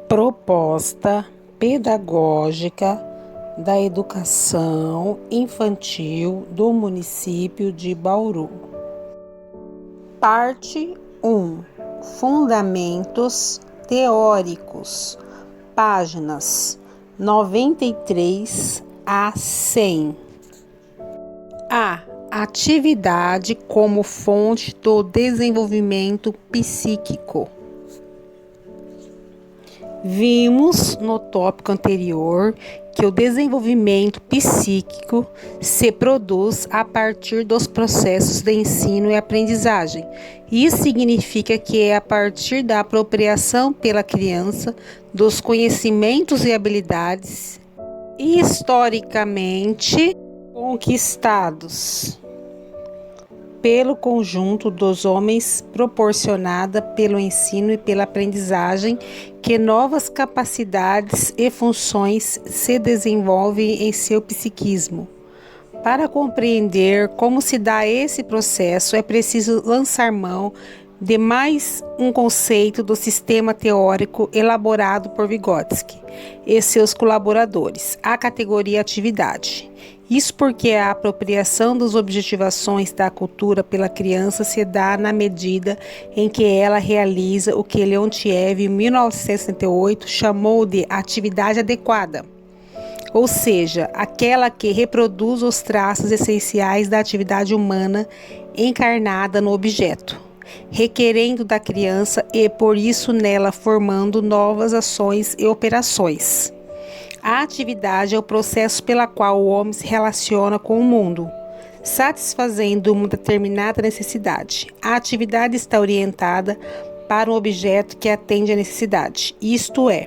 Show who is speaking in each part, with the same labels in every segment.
Speaker 1: Proposta pedagógica da educação infantil do município de Bauru. Parte 1. Fundamentos teóricos. Páginas 93 a 100. A atividade como fonte do desenvolvimento psíquico. Vimos no tópico anterior que o desenvolvimento psíquico se produz a partir dos processos de ensino e aprendizagem. Isso significa que é a partir da apropriação pela criança dos conhecimentos e habilidades historicamente conquistados pelo conjunto dos homens, proporcionada pelo ensino e pela aprendizagem, que novas capacidades e funções se desenvolvem em seu psiquismo. Para compreender como se dá esse processo, é preciso lançar mão de mais um conceito do sistema teórico elaborado por Vygotsky e seus colaboradores, a categoria atividade. Isso porque a apropriação das objetivações da cultura pela criança se dá na medida em que ela realiza o que Leontiev, em 1968, chamou de atividade adequada, ou seja, aquela que reproduz os traços essenciais da atividade humana encarnada no objeto, requerendo da criança e, por isso, nela formando novas ações e operações. A atividade é o processo pela qual o homem se relaciona com o mundo, satisfazendo uma determinada necessidade. A atividade está orientada para um objeto que atende à necessidade, isto é,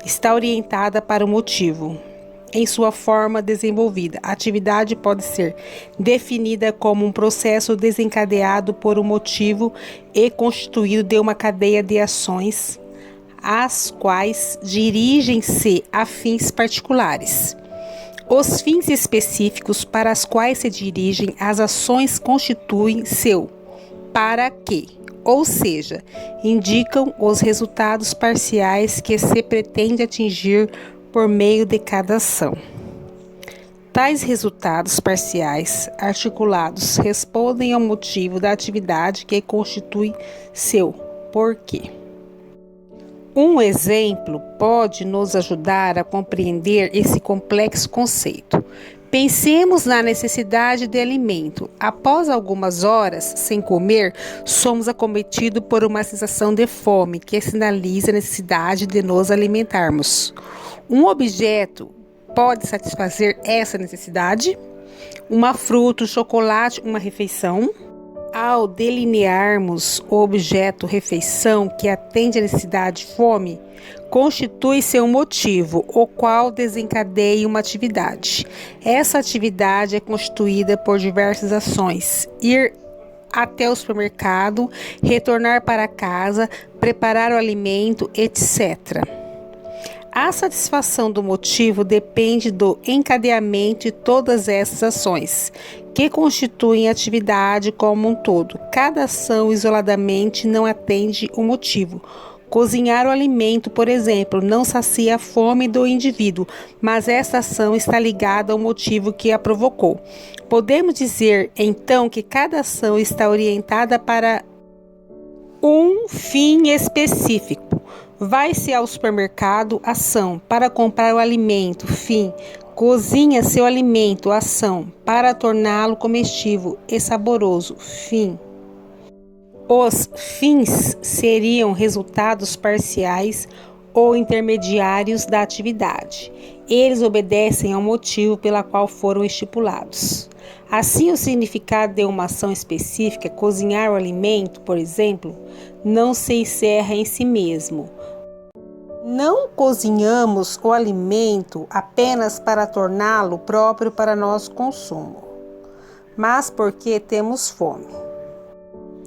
Speaker 1: está orientada para o motivo. Em sua forma desenvolvida, a atividade pode ser definida como um processo desencadeado por um motivo e constituído de uma cadeia de ações, as quais dirigem-se a fins particulares. Os fins específicos para os quais se dirigem as ações constituem seu para quê, ou seja, indicam os resultados parciais que se pretende atingir por meio de cada ação. Tais resultados parciais articulados respondem ao motivo da atividade que constitui seu porquê. Um exemplo pode nos ajudar a compreender esse complexo conceito. Pensemos na necessidade de alimento. Após algumas horas sem comer, somos acometidos por uma sensação de fome que sinaliza a necessidade de nos alimentarmos. Um objeto pode satisfazer essa necessidade? Uma fruta, um chocolate, uma refeição? Ao delinearmos o objeto refeição que atende à necessidade de fome, constitui-se um motivo, o qual desencadeia uma atividade. Essa atividade é constituída por diversas ações: ir até o supermercado, retornar para casa, preparar o alimento, etc. A satisfação do motivo depende do encadeamento de todas essas ações, que constituem a atividade como um todo. Cada ação isoladamente não atende o motivo. Cozinhar o alimento, por exemplo, não sacia a fome do indivíduo, mas essa ação está ligada ao motivo que a provocou. Podemos dizer, então, que cada ação está orientada para um fim específico. Vai-se ao supermercado, ação, para comprar o alimento, fim. Cozinha seu alimento, ação, para torná-lo comestível e saboroso, fim. Os fins seriam resultados parciais ou intermediários da atividade. Eles obedecem ao motivo pela qual foram estipulados. Assim, o significado de uma ação específica, cozinhar o alimento, por exemplo, não se encerra em si mesmo. Não cozinhamos o alimento apenas para torná-lo próprio para nosso consumo, mas porque temos fome.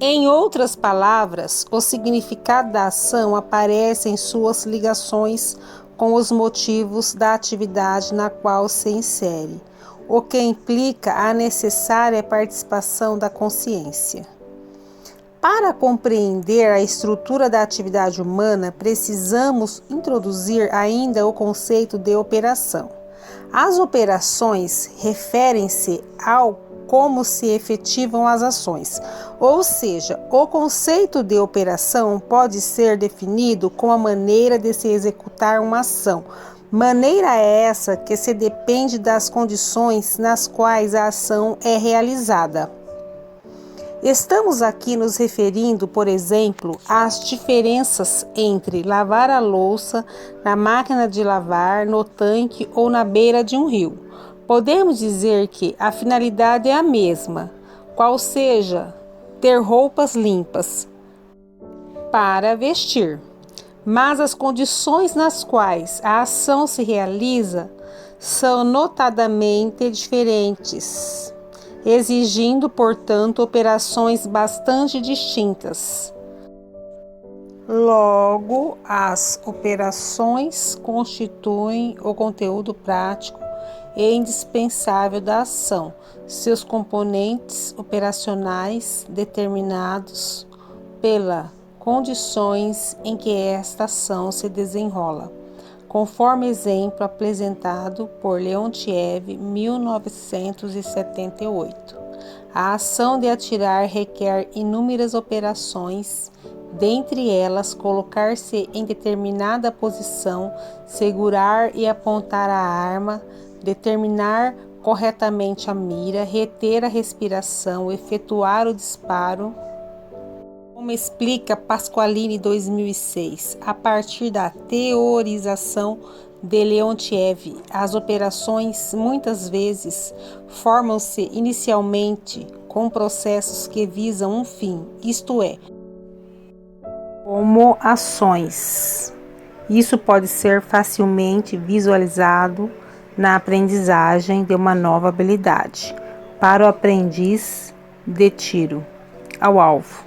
Speaker 1: Em outras palavras, o significado da ação aparece em suas ligações com os motivos da atividade na qual se insere, o que implica a necessária participação da consciência. Para compreender a estrutura da atividade humana, precisamos introduzir ainda o conceito de operação. As operações referem-se ao como se efetivam as ações, ou seja, o conceito de operação pode ser definido como a maneira de se executar uma ação. Maneira essa que se depende das condições nas quais a ação é realizada. Estamos aqui nos referindo, por exemplo, às diferenças entre lavar a louça na máquina de lavar, no tanque ou na beira de um rio. Podemos dizer que a finalidade é a mesma, qual seja ter roupas limpas para vestir, mas as condições nas quais a ação se realiza são notadamente diferentes, exigindo, portanto, operações bastante distintas. Logo, as operações constituem o conteúdo prático e indispensável da ação, seus componentes operacionais determinados pelas condições em que esta ação se desenrola, conforme exemplo apresentado por Leontiev, 1978. A ação de atirar requer inúmeras operações, dentre elas colocar-se em determinada posição, segurar e apontar a arma, determinar corretamente a mira, reter a respiração, efetuar o disparo. Como explica Pasqualini 2006, a partir da teorização de Leontiev, as operações muitas vezes formam-se inicialmente com processos que visam um fim, isto é, como ações. Isso pode ser facilmente visualizado na aprendizagem de uma nova habilidade. Para o aprendiz de tiro ao alvo,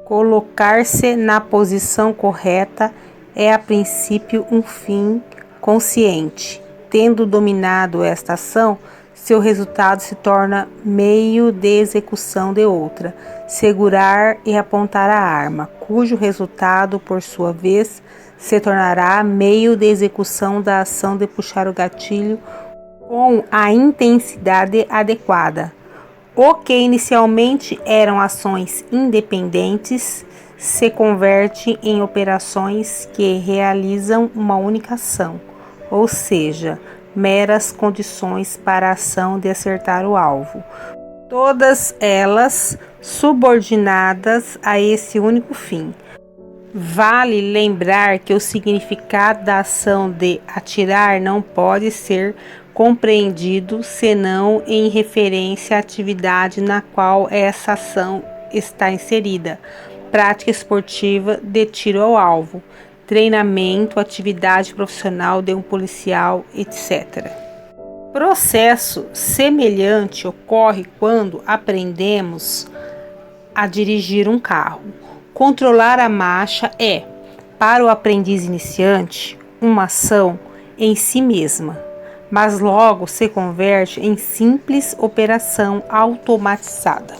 Speaker 1: colocar-se na posição correta é a princípio um fim consciente. Tendo dominado esta ação, seu resultado se torna meio de execução de outra, segurar e apontar a arma, cujo resultado, por sua vez, se tornará meio de execução da ação de puxar o gatilho com a intensidade adequada. O que inicialmente eram ações independentes se converte em operações que realizam uma única ação, ou seja, meras condições para a ação de acertar o alvo, todas elas subordinadas a esse único fim. Vale lembrar que o significado da ação de atirar não pode ser compreendido senão em referência à atividade na qual essa ação está inserida: prática esportiva de tiro ao alvo, treinamento, atividade profissional de um policial, etc. Processo semelhante ocorre quando aprendemos a dirigir um carro. Controlar a marcha é, para o aprendiz iniciante, uma ação em si mesma, mas logo se converte em simples operação automatizada.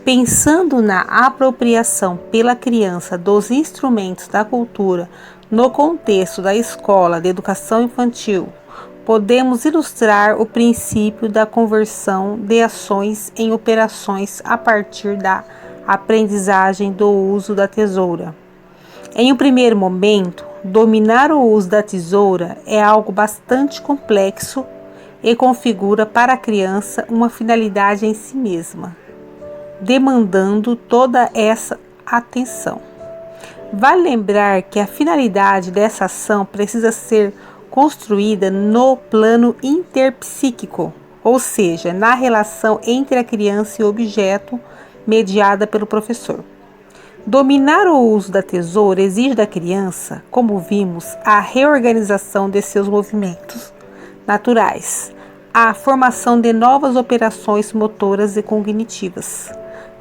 Speaker 1: Pensando na apropriação pela criança dos instrumentos da cultura no contexto da escola de educação infantil, podemos ilustrar o princípio da conversão de ações em operações a partir da aprendizagem do uso da tesoura. Em um primeiro momento, dominar o uso da tesoura é algo bastante complexo e configura para a criança uma finalidade em si mesma, demandando toda essa atenção. Vale lembrar que a finalidade dessa ação precisa ser construída no plano interpsíquico, ou seja, na relação entre a criança e o objeto, mediada pelo professor. Dominar o uso da tesoura exige da criança, como vimos, a reorganização de seus movimentos naturais, a formação de novas operações motoras e cognitivas.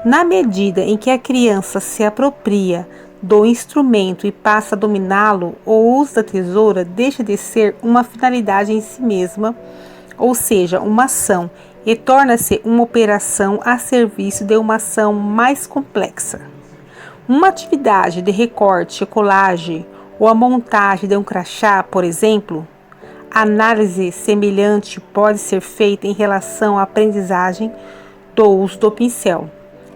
Speaker 1: Na medida em que a criança se apropria do instrumento e passa a dominá-lo, o uso da tesoura deixa de ser uma finalidade em si mesma, ou seja, uma ação, e torna-se uma operação a serviço de uma ação mais complexa. Uma atividade de recorte, colagem ou a montagem de um crachá, por exemplo, análise semelhante pode ser feita em relação à aprendizagem do uso do pincel.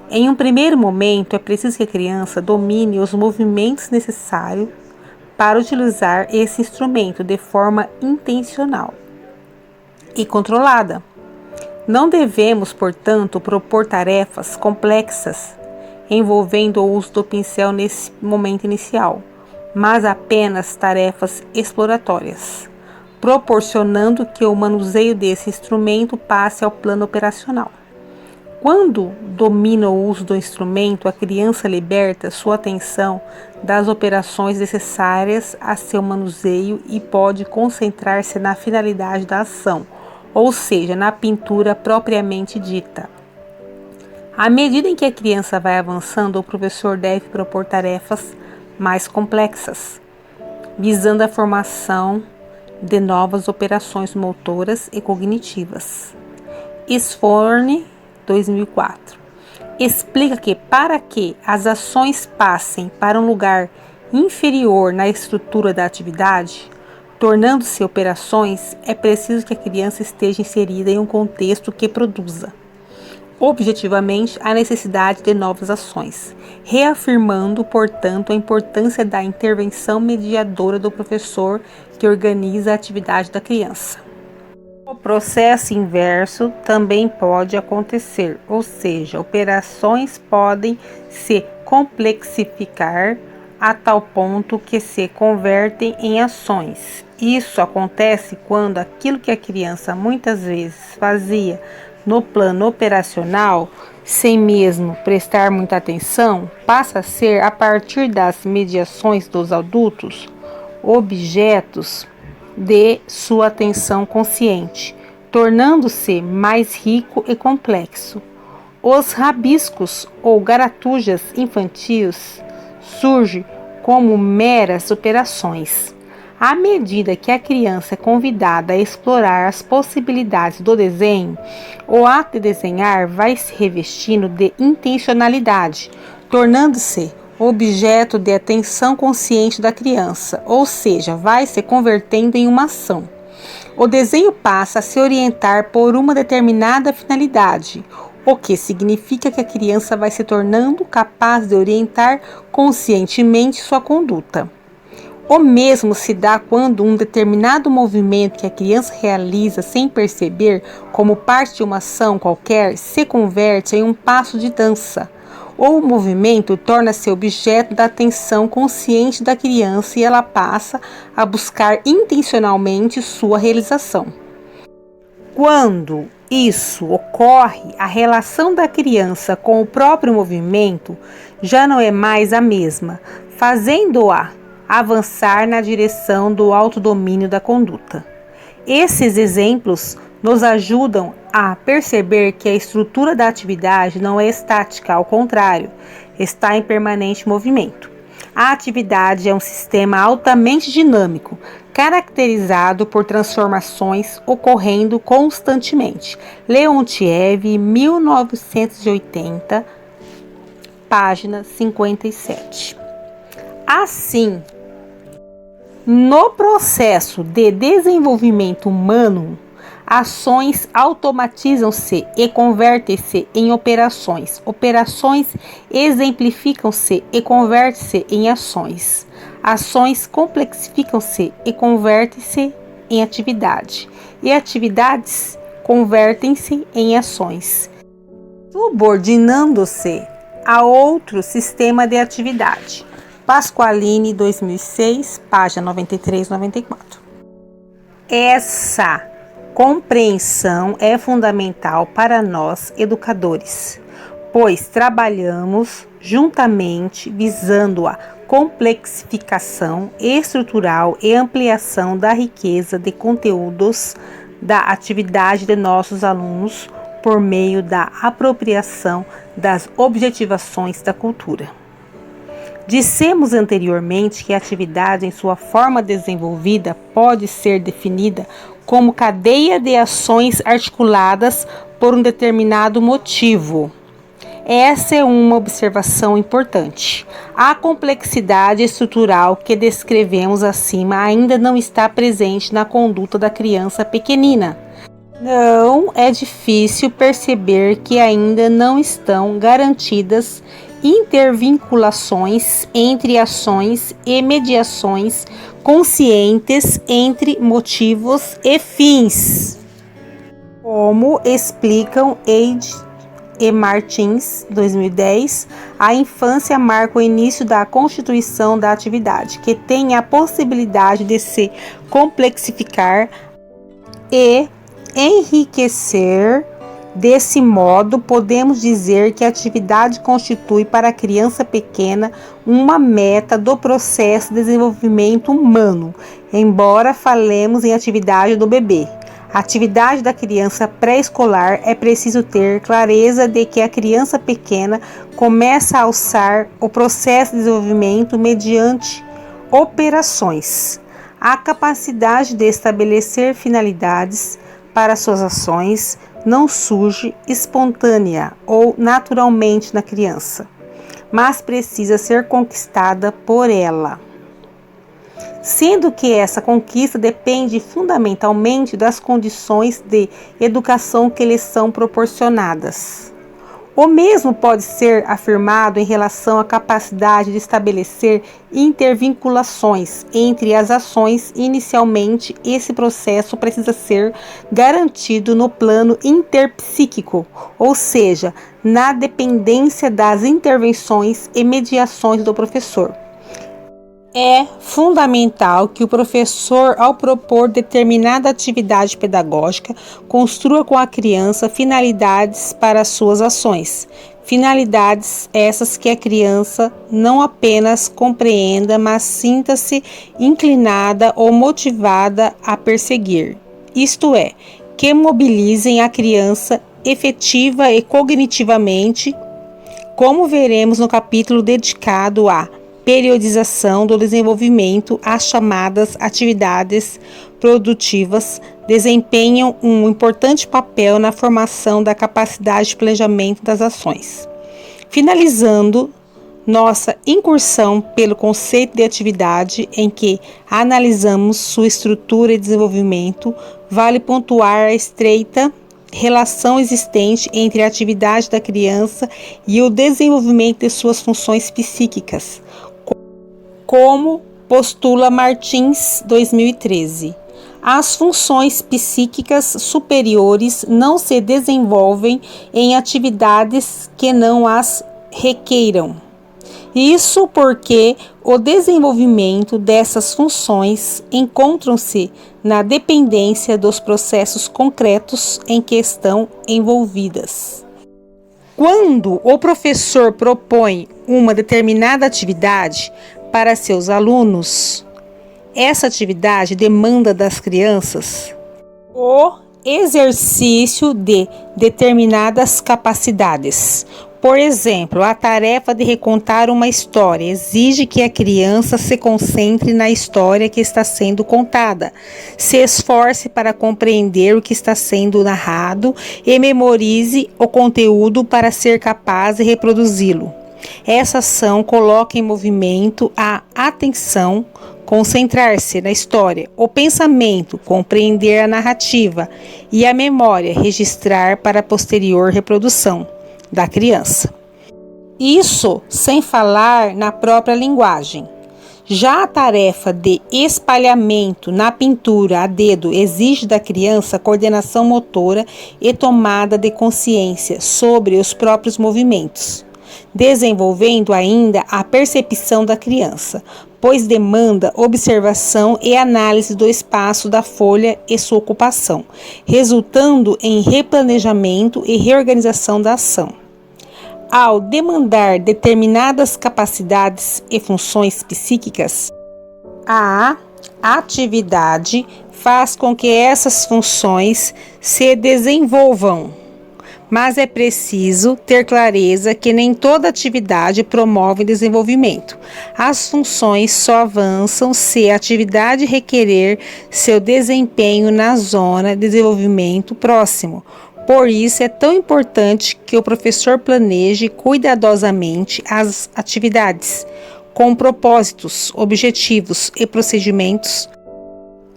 Speaker 1: Em um primeiro momento, é preciso que a criança domine os movimentos necessários para utilizar esse instrumento de forma intencional e controlada. Não devemos, portanto, propor tarefas complexas envolvendo o uso do pincel nesse momento inicial, mas apenas tarefas exploratórias, proporcionando que o manuseio desse instrumento passe ao plano operacional. Quando domina o uso do instrumento, a criança liberta sua atenção das operações necessárias a seu manuseio e pode concentrar-se na finalidade da ação, ou seja, na pintura propriamente dita. À medida em que a criança vai avançando, o professor deve propor tarefas mais complexas, visando a formação de novas operações motoras e cognitivas. Sforne, 2004, explica que para que as ações passem para um lugar inferior na estrutura da atividade, tornando-se operações, é preciso que a criança esteja inserida em um contexto que produza objetivamente a necessidade de novas ações, reafirmando, portanto, a importância da intervenção mediadora do professor que organiza a atividade da criança. O processo inverso também pode acontecer, ou seja, operações podem se complexificar a tal ponto que se convertem em ações. Isso acontece quando aquilo que a criança muitas vezes fazia no plano operacional, sem mesmo prestar muita atenção, passa a ser, a partir das mediações dos adultos, objetos de sua atenção consciente, tornando-se mais rico e complexo. Os rabiscos ou garatujas infantis surgem como meras operações. À medida que a criança é convidada a explorar as possibilidades do desenho, o ato de desenhar vai se revestindo de intencionalidade, tornando-se objeto de atenção consciente da criança, ou seja, vai se convertendo em uma ação. O desenho passa a se orientar por uma determinada finalidade, o que significa que a criança vai se tornando capaz de orientar conscientemente sua conduta. O mesmo se dá quando um determinado movimento que a criança realiza sem perceber como parte de uma ação qualquer se converte em um passo de dança. Ou o movimento torna-se objeto da atenção consciente da criança e ela passa a buscar intencionalmente sua realização. Quando isso ocorre, a relação da criança com o próprio movimento já não é mais a mesma, fazendo-a avançar na direção do autodomínio da conduta. Esses exemplos nos ajudam a perceber que a estrutura da atividade não é estática, ao contrário, está em permanente movimento. A atividade é um sistema altamente dinâmico, caracterizado por transformações ocorrendo constantemente. Leontiev, 1980, página 57. Assim, no processo de desenvolvimento humano, ações automatizam-se e convertem-se em operações. Operações exemplificam-se e convertem-se em ações. Ações complexificam-se e convertem-se em atividade. E atividades convertem-se em ações, subordinando-se a outro sistema de atividade. Pasqualini, 2006, página 93 e 94. Essa compreensão é fundamental para nós, educadores, pois trabalhamos juntamente visando a complexificação estrutural e ampliação da riqueza de conteúdos da atividade de nossos alunos por meio da apropriação das objetivações da cultura. Dissemos anteriormente que a atividade em sua forma desenvolvida pode ser definida como cadeia de ações articuladas por um determinado motivo. Essa é uma observação importante. A complexidade estrutural que descrevemos acima ainda não está presente na conduta da criança pequenina. Não é difícil perceber que ainda não estão garantidas intervinculações entre ações e mediações conscientes entre motivos e fins, como explicam Eide e Martins, 2010, a infância marca o início da constituição da atividade, que tem a possibilidade de se complexificar e enriquecer. Desse modo, podemos dizer que a atividade constitui para a criança pequena uma meta do processo de desenvolvimento humano, embora falemos em atividade do bebê. A atividade da criança pré-escolar é preciso ter clareza de que a criança pequena começa a alçar o processo de desenvolvimento mediante operações. A capacidade de estabelecer finalidades para suas ações não surge espontânea ou naturalmente na criança, mas precisa ser conquistada por ela, sendo que essa conquista depende fundamentalmente das condições de educação que lhes são proporcionadas. O mesmo pode ser afirmado em relação à capacidade de estabelecer intervinculações entre as ações. Inicialmente, esse processo precisa ser garantido no plano interpsíquico, ou seja, na dependência das intervenções e mediações do professor. É fundamental que o professor, ao propor determinada atividade pedagógica, construa com a criança finalidades para suas ações. Finalidades essas que a criança não apenas compreenda, mas sinta-se inclinada ou motivada a perseguir. Isto é, que mobilizem a criança efetiva e cognitivamente, como veremos no capítulo dedicado à periodização do desenvolvimento. As chamadas atividades produtivas desempenham um importante papel na formação da capacidade de planejamento das ações. Finalizando nossa incursão pelo conceito de atividade, em que analisamos sua estrutura e desenvolvimento, vale pontuar a estreita relação existente entre a atividade da criança e o desenvolvimento de suas funções psíquicas, como postula Martins, 2013. As funções psíquicas superiores não se desenvolvem em atividades que não as requeiram. Isso porque o desenvolvimento dessas funções encontram-se na dependência dos processos concretos em que estão envolvidas. Quando o professor propõe uma determinada atividade para seus alunos, essa atividade demanda das crianças o exercício de determinadas capacidades. Por exemplo, a tarefa de recontar uma história exige que a criança se concentre na história que está sendo contada, se esforce para compreender o que está sendo narrado e memorize o conteúdo para ser capaz de reproduzi-lo. Essa ação coloca em movimento a atenção, concentrar-se na história, o pensamento, compreender a narrativa e a memória, registrar para a posterior reprodução da criança. Isso sem falar na própria linguagem. Já a tarefa de espalhamento na pintura a dedo exige da criança coordenação motora e tomada de consciência sobre os próprios movimentos, desenvolvendo ainda a percepção da criança, pois demanda observação e análise do espaço da folha e sua ocupação, resultando em replanejamento e reorganização da ação. Ao demandar determinadas capacidades e funções psíquicas, a atividade faz com que essas funções se desenvolvam, Mas é preciso ter clareza que nem toda atividade promove desenvolvimento. As funções só avançam se a atividade requerer seu desempenho na zona de desenvolvimento próximo. Por isso, é tão importante que o professor planeje cuidadosamente as atividades, com propósitos, objetivos e procedimentos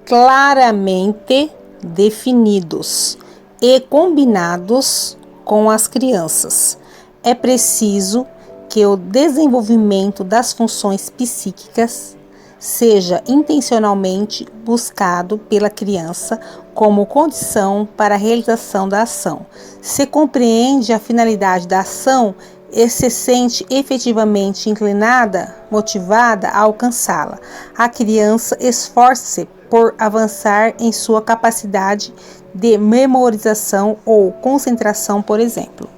Speaker 1: claramente definidos e combinados com as crianças. É preciso que o desenvolvimento das funções psíquicas seja intencionalmente buscado pela criança como condição para a realização da ação. Se compreende a finalidade da ação e se sente efetivamente inclinada, motivada a alcançá-la. A criança esforça-se por avançar em sua capacidade de memorização ou concentração, por exemplo.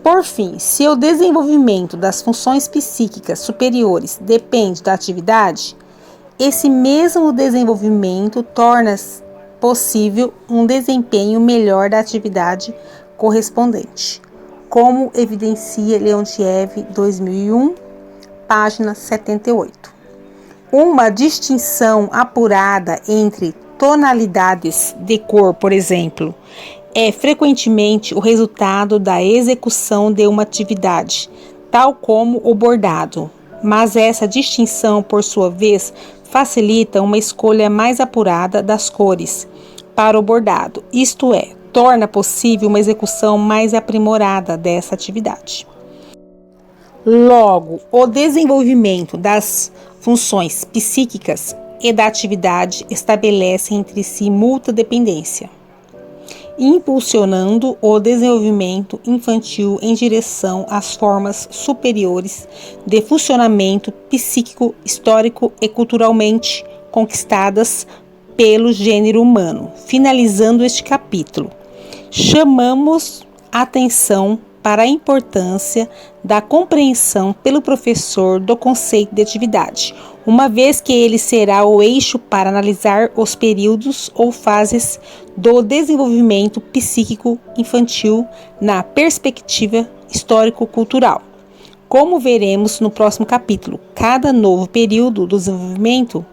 Speaker 1: Por fim, se o desenvolvimento das funções psíquicas superiores depende da atividade, esse mesmo desenvolvimento torna possível um desempenho melhor da atividade correspondente, como evidencia Leontiev, 2001, página 78. Uma distinção apurada entre tonalidades de cor, por exemplo, é frequentemente o resultado da execução de uma atividade, tal como o bordado, mas essa distinção, por sua vez, facilita uma escolha mais apurada das cores para o bordado, isto é, torna possível uma execução mais aprimorada dessa atividade. Logo, o desenvolvimento das funções psíquicas e da atividade estabelecem entre si mútua dependência, impulsionando o desenvolvimento infantil em direção às formas superiores de funcionamento psíquico, histórico e culturalmente conquistadas pelo gênero humano. Finalizando este capítulo, chamamos atenção para a importância da compreensão pelo professor do conceito de atividade, uma vez que ele será o eixo para analisar os períodos ou fases do desenvolvimento psíquico infantil na perspectiva histórico-cultural. Como veremos no próximo capítulo, cada novo período do desenvolvimento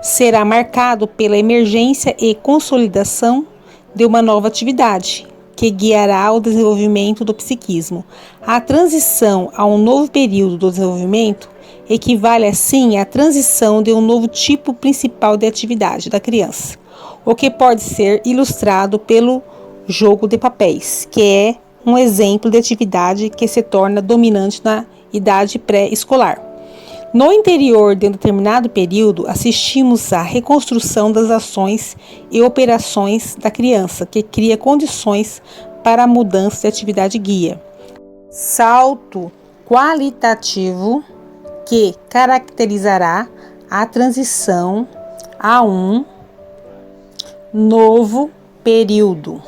Speaker 1: será marcado pela emergência e consolidação de uma nova atividade, que guiará o desenvolvimento do psiquismo. A transição a um novo período do desenvolvimento equivale, assim, à transição de um novo tipo principal de atividade da criança, o que pode ser ilustrado pelo jogo de papéis, que é um exemplo de atividade que se torna dominante na idade pré-escolar. No interior de um determinado período, assistimos à reconstrução das ações e operações da criança, que cria condições para a mudança de atividade guia. Salto qualitativo que caracterizará a transição a um novo período.